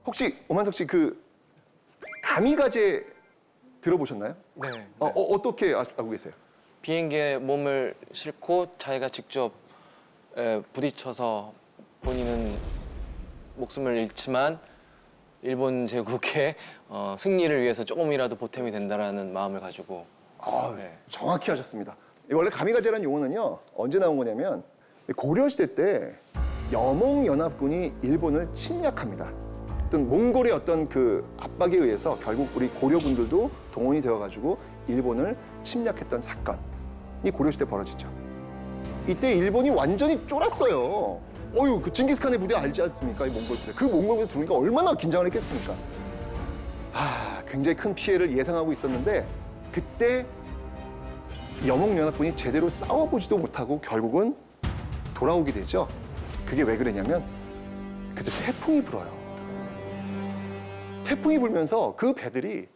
혹시 오만석 씨 그 가미가제 들어보셨나요? 네. 어떻게 알고 계세요? 비행기에 몸을 싣고 자기가 직접 부딪혀서 본인은 목숨을 잃지만 일본 제국의 승리를 위해서 조금이라도 보탬이 된다라는 마음을 가지고 네. 정확히 하셨습니다. 원래 가미가제라는 용어는요 언제 나온 거냐면 고려 시대 때 여몽연합군이 일본을 침략합니다. 어떤 몽골의 어떤 그 압박에 의해서 결국 우리 고려군들도 동원이 되어가지고 일본을 침략했던 사건이 고려 시대 벌어지죠. 이때 일본이 완전히 쫄았어요. 어유 그 징기스칸의 부대 알지 않습니까? 이 몽골 부대. 그 몽골 부대 들어오니까 얼마나 긴장을 했겠습니까? 굉장히 큰 피해를 예상하고 있었는데 그때 여몽연합군이 제대로 싸워보지도 못하고 결국은 돌아오게 되죠. 그게 왜 그러냐면 그때 태풍이 불어요. 태풍이 불면서 그 배들이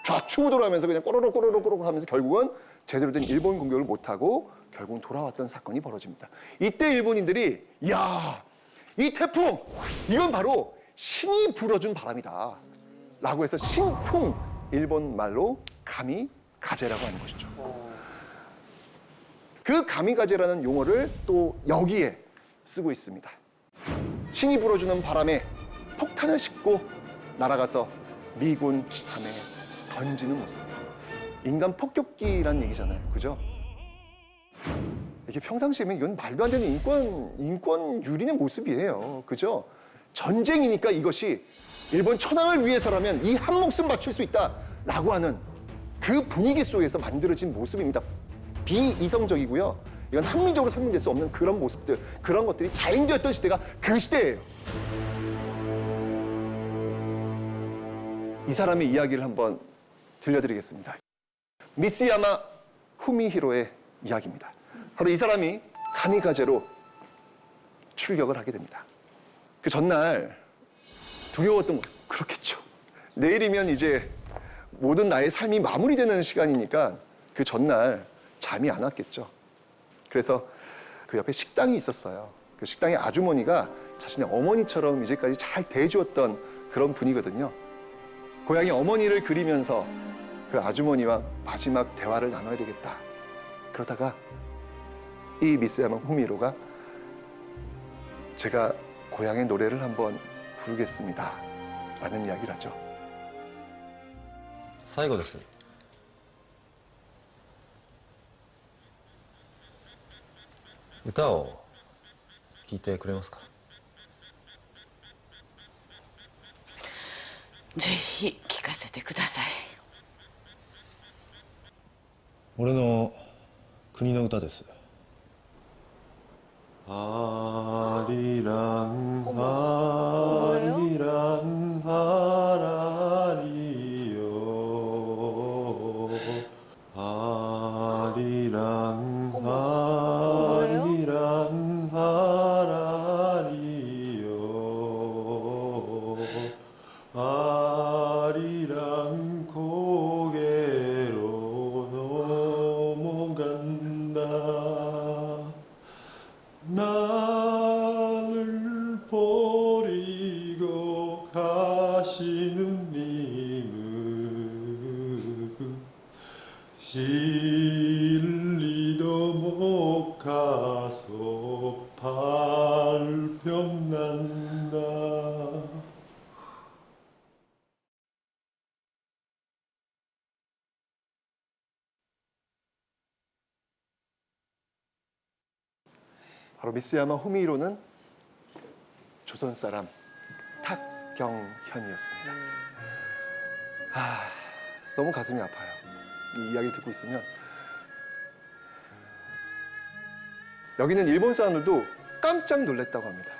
좌충우돌 하면서 그냥 꼬르륵 하면서 결국은 제대로 된 일본 공격을 못하고 결국은 돌아왔던 사건이 벌어집니다. 이때 일본인들이 야, 이 태풍 이건 바로 신이 불어준 바람이다 라고 해서 신풍, 일본 말로 가미가제라고 하는 것이죠. 그 가미가제라는 용어를 또 여기에 쓰고 있습니다. 신이 불어주는 바람에 폭탄을 싣고 날아가서 미군 함에 던지는 모습. 인간 폭격기라는 얘기잖아요. 그죠? 이게 평상시에는 이건 말도 안 되는 인권 유린의 모습이에요. 그죠? 전쟁이니까 이것이 일본 천황을 위해서라면 이 한 목숨 바칠 수 있다라고 하는 그 분위기 속에서 만들어진 모습입니다. 비이성적이고요. 이건 합리적으로 설명될 수 없는 그런 모습들, 그런 것들이 자행되었던 시대가 그 시대예요. 이 사람의 이야기를 한번 들려드리겠습니다. 미쓰야마 후미히로의 이야기입니다. 바로 이 사람이 가미가제로 출격을 하게 됩니다. 그 전날 두려웠던 거 그렇겠죠. 내일이면 이제 모든 나의 삶이 마무리되는 시간이니까 그 전날 잠이 안 왔겠죠. 그래서 그 옆에 식당이 있었어요. 그 식당의 아주머니가 자신의 어머니처럼 이제까지 잘 대해주었던 그런 분이거든요. 고향의 어머니를 그리면서 그 아주머니와 마지막 대화를 나눠야 되겠다. 그러다가 이 미쓰야마 후미히로가 제가 고향의 노래를 한번 부르겠습니다 라는 이야기를 하죠. 最後です。歌を聴いてくれますか。ぜひ聞かせてください。俺の国の歌です。アリランアリランアラリヨアリランアリランアラリヨアリランコゲロノモガンダ나를 버리고 가시는 님은 진리도 못 가서 발병난다. 바로 미쓰야마 후미히로는 조선 사람 탁경현이었습니다. 너무 가슴이 아파요. 이 이야기를 듣고 있으면. 여기는 일본 사람들도 깜짝 놀랐다고 합니다.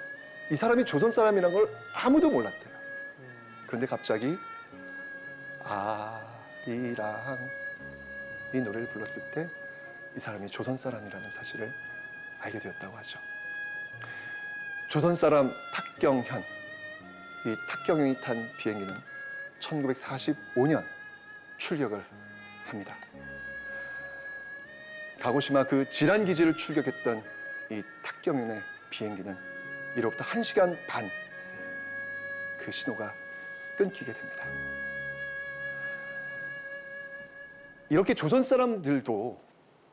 이 사람이 조선 사람이란 걸 아무도 몰랐대요. 그런데 갑자기 아리랑 이 노래를 불렀을 때 이 사람이 조선 사람이라는 사실을 알게 되었다고 하죠. 조선 사람 탁경현, 이 탁경현이 탄 비행기는 1945년 출격을 합니다. 가고시마 그 지란 기지를 출격했던 이 탁경현의 비행기는 이로부터 1시간 반 그 신호가 끊기게 됩니다. 이렇게 조선 사람들도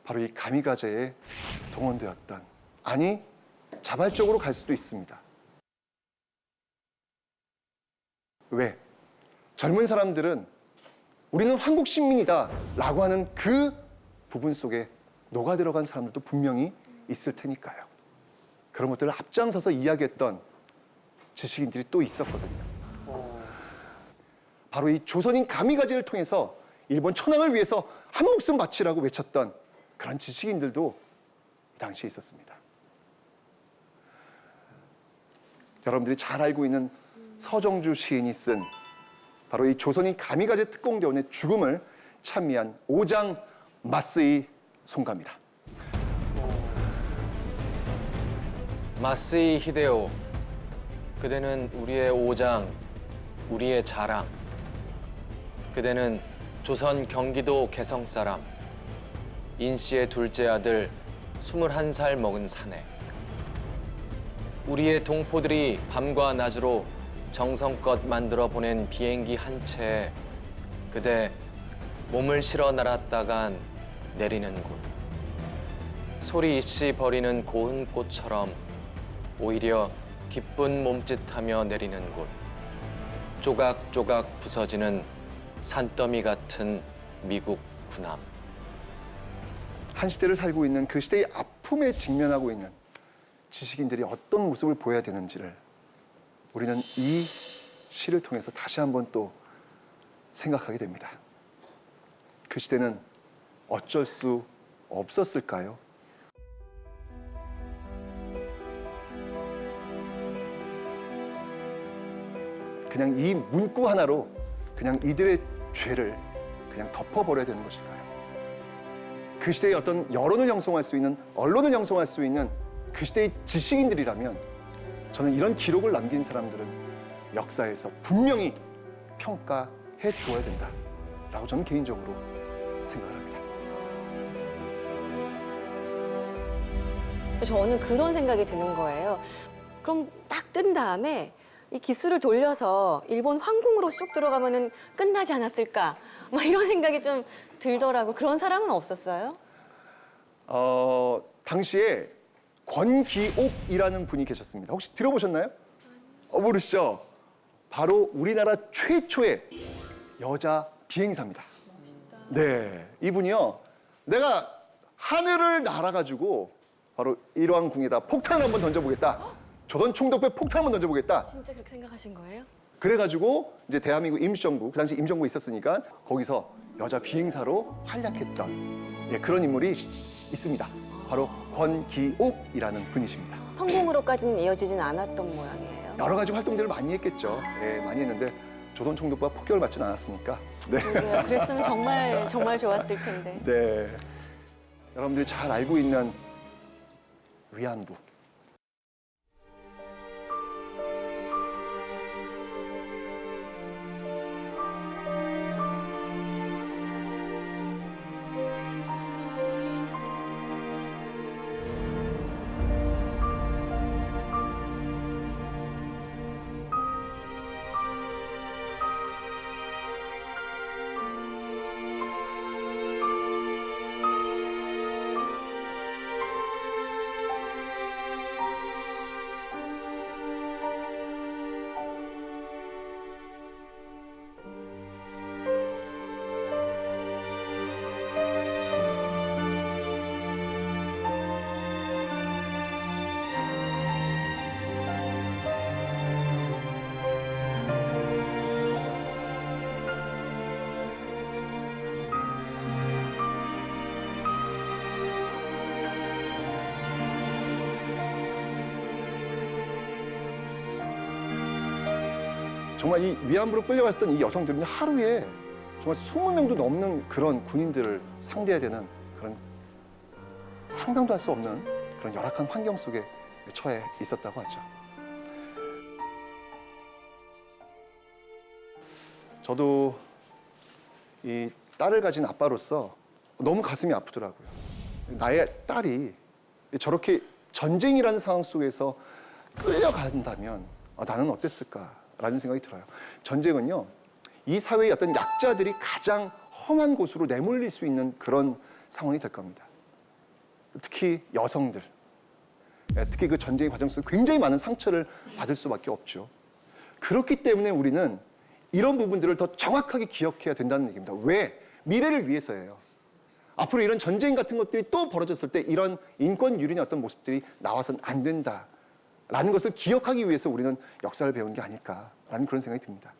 바로 이 가미가제에 동원되었던, 아니 자발적으로 갈 수도 있습니다. 왜? 젊은 사람들은 우리는 한국 식민이다 라고 하는 그 부분 속에 녹아 들어간 사람들도 분명히 있을 테니까요. 그런 것들을 앞장서서 이야기했던 지식인들이 또 있었거든요. 바로 이 조선인 가미가제를 통해서 일본 천황을 위해서 한 목숨 바치라고 외쳤던 그런 지식인들도 이 당시에 있었습니다. 여러분들이 잘 알고 있는 서정주 시인이 쓴 바로 이 조선인 가미가제 특공대원의 죽음을 찬미한 오장 마쓰이 송가입니다. 마쓰이 히데오, 그대는 우리의 오장, 우리의 자랑. 그대는 조선 경기도 개성 사람, 인씨의 둘째 아들 21살 먹은 사내. 우리의 동포들이 밤과 낮으로 정성껏 만들어 보낸 비행기 한 채에 그대 몸을 실어 날았다간 내리는 곳. 소리 있이 버리는 고운 꽃처럼 오히려 기쁜 몸짓하며 내리는 곳. 조각조각 부서지는 산더미 같은 미국 군함. 한 시대를 살고 있는 그 시대의 아픔에 직면하고 있는 지식인들이 어떤 모습을 보여야 되는지를 우리는 이 시를 통해서 다시 한번 또 생각하게 됩니다. 그 시대는 어쩔 수 없었을까요? 그냥 이 문구 하나로 그냥 이들의 죄를 그냥 덮어버려야 되는 것일까요? 그 시대의 어떤 여론을 형성할 수 있는, 언론을 형성할 수 있는 그 시대의 지식인들이라면 저는 이런 기록을 남긴 사람들은 역사에서 분명히 평가해 주어야 된다라고 저는 개인적으로 생각을 합니다. 저는 그런 생각이 드는 거예요. 그럼 딱 뜬 다음에 이 기술을 돌려서 일본 황궁으로 쑥 들어가면은 끝나지 않았을까? 막 이런 생각이 좀 들더라고. 그런 사람은 없었어요? 당시에 권기옥이라는 분이 계셨습니다. 혹시 들어보셨나요? 모르시죠? 바로 우리나라 최초의 여자 비행사입니다. 네, 이분이요. 내가 하늘을 날아가지고 바로 일왕궁에다 폭탄을 한번 던져보겠다. 조선 총독부에 폭탄을 한번 던져보겠다. 진짜 그렇게 생각하신 거예요? 그래가지고 이제 대한민국 임시정부, 그 당시 임시정부 있었으니까 거기서 여자 비행사로 활약했던, 예, 그런 인물이 있습니다. 바로 권기옥이라는 분이십니다. 성공으로까지는 이어지진 않았던 모양이에요. 여러 가지 활동들을 많이 했겠죠. 예, 많이 했는데 조선 총독부가 폭격을 맞지는 않았으니까. 네. 그러게요. 그랬으면 정말 좋았을 텐데. 네. 여러분들이 잘 알고 있는 위안부. 정말 이 위안부로 끌려갔던 이 여성들은 하루에 정말 20명도 넘는 그런 군인들을 상대해야 되는 그런 상상도 할 수 없는 그런 열악한 환경 속에 처해 있었다고 하죠. 저도 이 딸을 가진 아빠로서 너무 가슴이 아프더라고요. 나의 딸이 저렇게 전쟁이라는 상황 속에서 끌려간다면 나는 어땠을까? 않을까라는 생각이 들어요. 전쟁은요, 이 사회의 어떤 약자들이 가장 험한 곳으로 내몰릴 수 있는 그런 상황이 될 겁니다. 특히 여성들, 특히 그 전쟁의 과정 속에 굉장히 많은 상처를 받을 수밖에 없죠. 그렇기 때문에 우리는 이런 부분들을 더 정확하게 기억해야 된다는 얘기입니다. 왜? 미래를 위해서예요. 앞으로 이런 전쟁 같은 것들이 또 벌어졌을 때 이런 인권 유린의 어떤 모습들이 나와서는 안 된다라는 것을 기억하기 위해서 우리는 역사를 배우는 게 아닐까라는 그런 생각이 듭니다.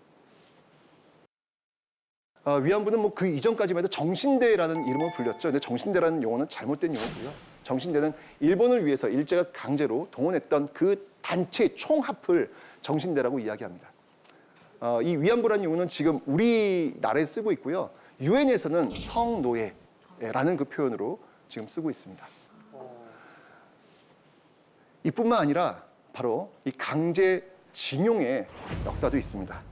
위안부는 뭐 그 이전까지만 해도 정신대라는 이름으로 불렸죠. 근데 정신대라는 용어는 잘못된 용어고요. 정신대는 일본을 위해서 일제가 강제로 동원했던 그 단체 총합을 정신대라고 이야기합니다. 이 위안부라는 용어는 지금 우리나라에 쓰고 있고요. 유엔에서는 성노예라는 그 표현으로 지금 쓰고 있습니다. 이뿐만 아니라 바로 이 강제징용의 역사도 있습니다.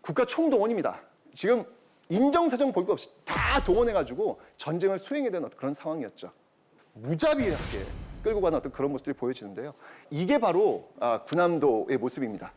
국가 총동원입니다. 지금 인정사정 볼 것 없이 다 동원해가지고 전쟁을 수행해야 되는 그런 상황이었죠. 무자비하게 끌고 가는 어떤 그런 모습들이 보여지는데요. 이게 바로 군함도의 모습입니다.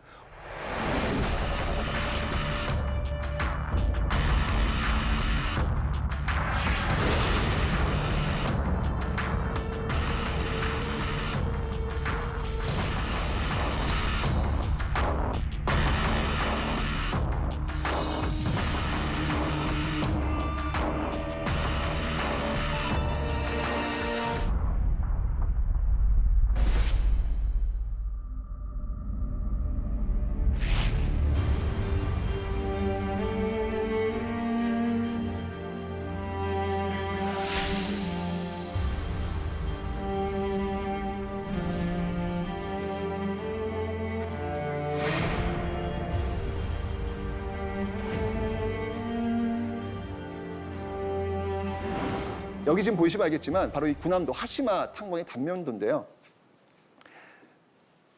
여기 지금 보시면 알겠지만 바로 이 군함도 하시마 탄광의 단면도인데요.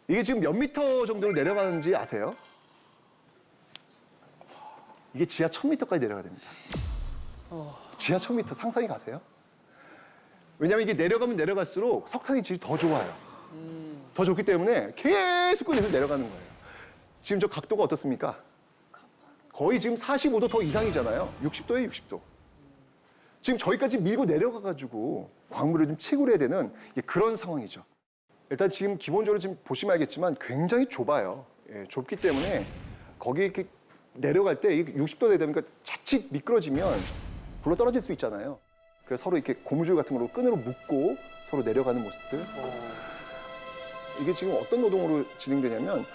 이게 지금 몇 미터 정도로 내려가는지 아세요? 이게 지하 1000m까지 내려가야 됩니다. 지하 1000m 상상이 가세요? 왜냐하면 이게 내려가면 내려갈수록 석탄의 질이 더 좋아요. 더 좋기 때문에 계속 끌면서 내려가는 거예요. 지금 저 각도가 어떻습니까? 거의 지금 45도 더 이상이잖아요. 60도에 60도. 지금 저기까지 밀고 내려가가지고 광물을 좀 채굴해야 되는 그런 상황이죠. 일단 지금 기본적으로 지금 보시면 알겠지만 굉장히 좁아요. 예, 좁기 때문에 거기 이렇게 내려갈 때 60도 되다 보니까 자칫 미끄러지면 굴러 떨어질 수 있잖아요. 그래서 서로 이렇게 고무줄 같은 걸로 끈으로 묶고 서로 내려가는 모습들. 이게 지금 어떤 노동으로 진행되냐면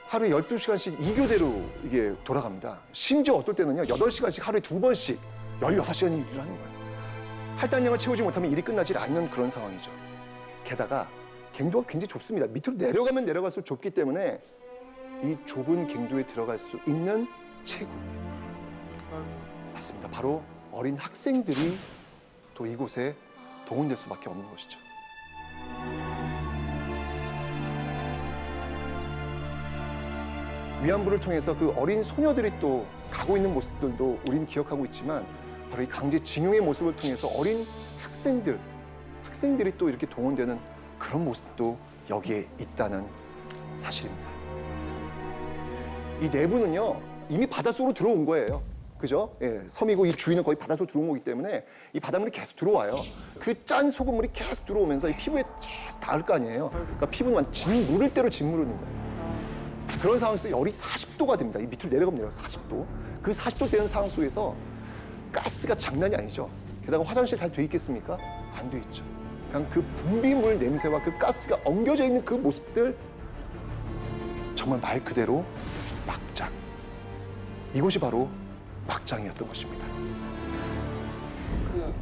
하루에 12시간씩 2교대로 이게 돌아갑니다. 심지어 어떨 때는요, 8시간씩 하루에 2번씩 16시간 일을 하는 거예요. 할당량을 채우지 못하면 일이 끝나지 않는 그런 상황이죠. 게다가 갱도가 굉장히 좁습니다. 밑으로 내려가면 내려갈수록 좁기 때문에 이 좁은 갱도에 들어갈 수 있는 체구. 맞습니다. 바로 어린 학생들이 또 이곳에 동원될 수밖에 없는 것이죠. 위안부를 통해서 그 어린 소녀들이 또 가고 있는 모습들도 우리는 기억하고 있지만 바로 이 강제징용의 모습을 통해서 어린 학생들이 또 이렇게 동원되는 그런 모습도 여기에 있다는 사실입니다. 이 내부는요, 이미 바닷속으로 들어온 거예요. 그죠? 예, 섬이고 이 주위는 거의 바닷속으로 들어온 거기 때문에 이 바닷물이 계속 들어와요. 그 짠 소금물이 계속 들어오면서 이 피부에 계속 닿을 거 아니에요. 그러니까 피부는 무를 대로 짓무르는 거예요. 그런 상황 속에서 열이 40도가 됩니다. 이 밑으로 내려가면 내려가서 40도. 그 40도 되는 상황 속에서 가스가 장난이 아니죠. 게다가 화장실 잘 돼 있겠습니까? 안 돼 있죠. 그냥 그 분비물 냄새와 그 가스가 엉겨져 있는 그 모습들, 정말 말 그대로 막장. 이곳이 바로 막장이었던 것입니다. 그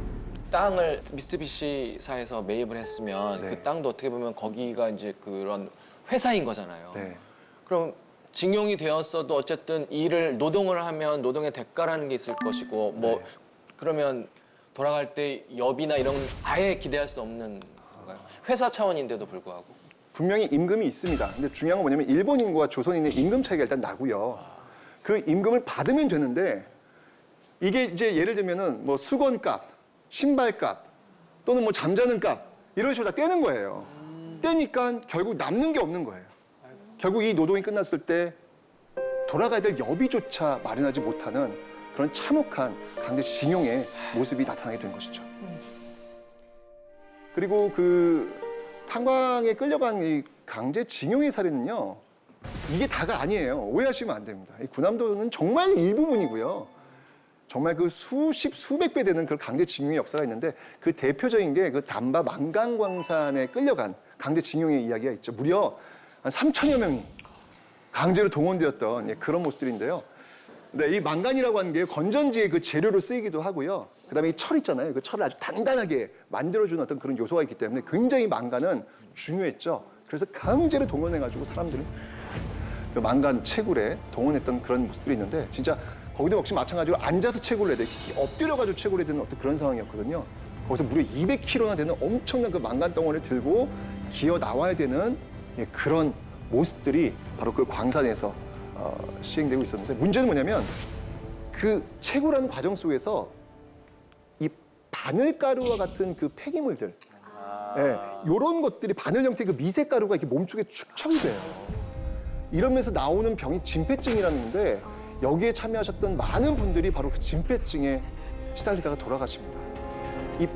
땅을 미쓰비시사에서 매입을 했으면 네. 그 땅도 어떻게 보면 거기가 이제 그런 회사인 거잖아요. 네. 그럼 징용이 되었어도 어쨌든 일을 노동을 하면 노동의 대가라는 게 있을 것이고 뭐 네. 그러면 돌아갈 때 여비나 이런 아예 기대할 수 없는 건가요? 회사 차원인데도 불구하고. 분명히 임금이 있습니다. 근데 중요한 건 뭐냐면 일본인과 조선인의 임금 차이가 일단 나고요. 그 임금을 받으면 되는데 이게 이제 예를 들면은 뭐 수건값, 신발값 또는 뭐 잠자는 값 이런 식으로 다 떼는 거예요. 떼니까 결국 남는 게 없는 거예요. 결국 이 노동이 끝났을 때 돌아가야 될 여비조차 마련하지 못하는 그런 참혹한 강제징용의 모습이 나타나게 된 것이죠. 그리고 그 탄광에 끌려간 이 강제징용의 살인은요, 이게 다가 아니에요. 오해하시면 안 됩니다. 이 군함도는 정말 일부분이고요. 정말 그 수십, 수백 배 되는 그 강제징용의 역사가 있는데 그 대표적인 게 그 담바 만강광산에 끌려간 강제징용의 이야기가 있죠. 무려 한 3천여 명이 강제로 동원되었던 그런 모습들인데요. 네, 이 망간이라고 하는 게 건전지의 그 재료로 쓰이기도 하고요. 그다음에 이 철 있잖아요. 그 철을 아주 단단하게 만들어주는 어떤 그런 요소가 있기 때문에 굉장히 망간은 중요했죠. 그래서 강제로 동원해가지고 사람들을 그 망간 채굴에 동원했던 그런 모습들이 있는데 진짜 거기도 역시 마찬가지로 앉아서 채굴을 해야 돼. 엎드려가지고 채굴해야 되는 어떤 그런 상황이었거든요. 거기서 무려 200kg나 되는 엄청난 그 망간 덩어리를 들고 기어 나와야 되는 그런 모습들이 바로 그 광산에서 시행되고 있었는데 문제는 뭐냐면 그 채굴하는 과정 속에서 이 바늘가루와 같은 그 폐기물들 이런 것들이 바늘 형태의 그 미세가루가 이렇게 몸속에 축적이 돼요. 이러면서 나오는 병이 진폐증이라는 건데 여기에 참여하셨던 많은 분들이 바로 그 진폐증에 시달리다가 돌아가십니다. 이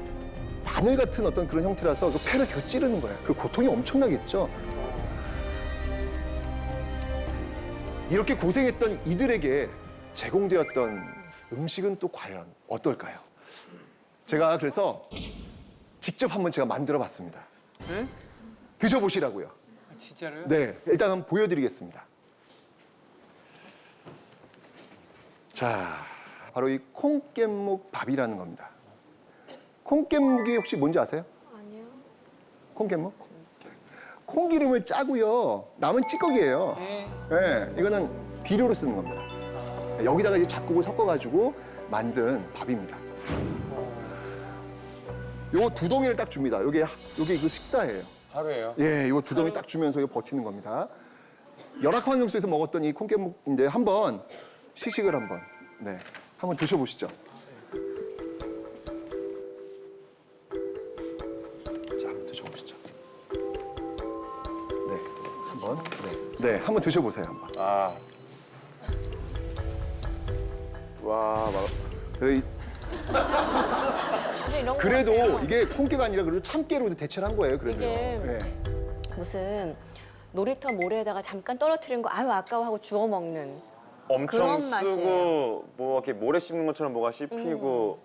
바늘 같은 어떤 그런 형태라서 그 폐를 계속 찌르는 거예요. 그 고통이 엄청나겠죠. 이렇게 고생했던 이들에게 제공되었던 음식은 또 과연 어떨까요? 제가 그래서 직접 한번 제가 만들어 봤습니다. 네? 드셔보시라고요. 아, 진짜로요? 네, 일단 한번 보여드리겠습니다. 자, 바로 이 콩깻묵 밥이라는 겁니다. 콩깻묵이 혹시 뭔지 아세요? 아니요. 콩깻묵? 콩기름을 짜고요. 남은 찌꺼기예요. 네. 네, 이거는 비료로 쓰는 겁니다. 여기다가 이제 잡곡을 섞어가지고 만든 밥입니다. 요 두 덩이를 딱 줍니다. 요게 그 식사예요. 하루에요? 예, 요 두 덩이 딱 주면서 이거 버티는 겁니다. 열악한 환경 속에서 먹었던 이 콩깻묵인데 한번 시식을 한번 드셔보시죠. 자, 한번 드셔보시죠. 네, 한번 드셔보세요, 한번. 아. 와, 사실 이런 거 그래도 같아요. 이게 콩깨가 아니라 그래도 참깨로 대체를 한 거예요, 그래도요. 이게 네. 무슨 놀이터 모래에다가 잠깐 떨어뜨린 거 아유 아까워하고 주워 먹는 엄청 그런 맛이에요. 쓰고 뭐 이렇게 모래 씹는 것처럼 뭐가 씹히고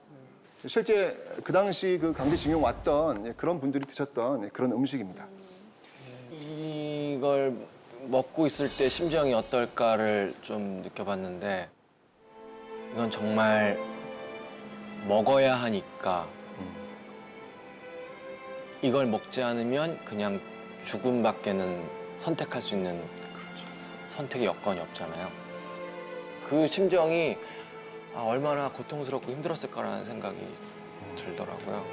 실제 그 당시 그 강제징용 왔던 그런 분들이 드셨던 그런 음식입니다. 이걸 먹고 있을 때 심정이 어떨까를 좀 느껴봤는데 이건 정말 먹어야 하니까 이걸 먹지 않으면 그냥 죽음밖에는 선택할 수 있는 선택의 여건이 없잖아요. 그 심정이 얼마나 고통스럽고 힘들었을까라는 생각이 들더라고요.